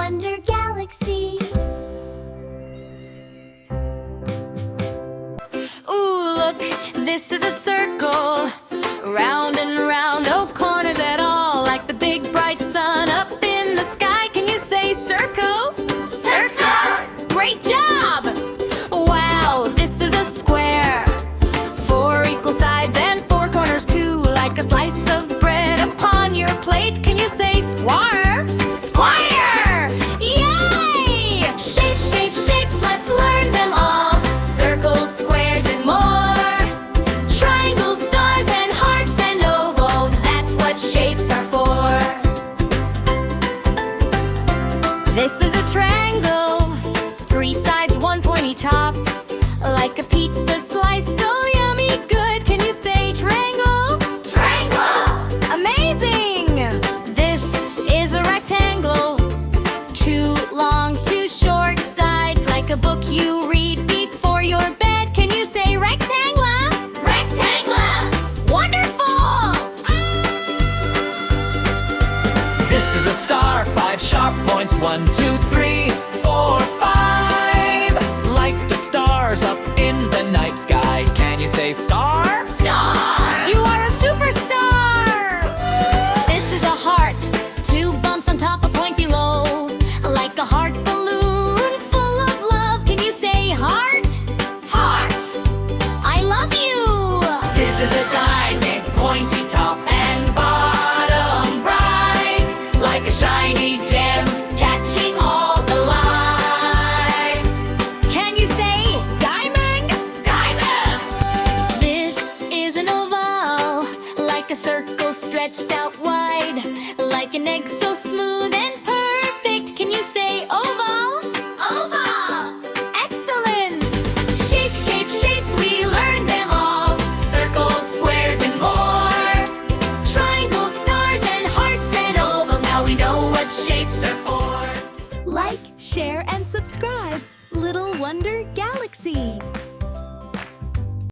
wonder galaxy. Ooh, look, this is a circle. Round and round, no corners at all. Like the big bright sun up in the sky. Can you say circle? Circle! Great job! Wow, this is a square. 4 equal sides and 4 corners too. Like a slice of bread upon your plate. Can you say square? Square! Yay! Shapes, shapes, shapes, let's learn them all. Circles, squares, and more. Triangles, stars, and hearts, and ovals. That's what shapes are for. This is a triangle. 3 sides, 1 pointy top. Like a pizza slice, so yummy good. Can you say triangle? Triangle! Amazing! This is a rectangle. 2 long, 2 short sides. Like a book you read before your bed. Can you say rectangle? Rectangle! Wonderful! This is a star, 5 sharp points, 1, 2, 3, 4, 5. Like the stars up in the night sky. Can you say star? Star! You are a superstar! This is a heart. 2 bumps on top, a point below. Like a heart balloon full of love. Can you say heart? Heart! I love you! This is a diamond, pointy top and bottom bright. Like a shiny gem, catching all the light. Can you say diamond? Diamond! This is an oval. Like a circle stretched out wide. Like an egg so smooth and perfect. Can you say oval? Oval! Excellent! Shapes, shapes, shapes, we learn them all. Circles, squares, and more. Triangles, stars, and hearts, and ovals. Now we know what shapes are for. Like, share, and subscribe. Little Wonder Galaxy.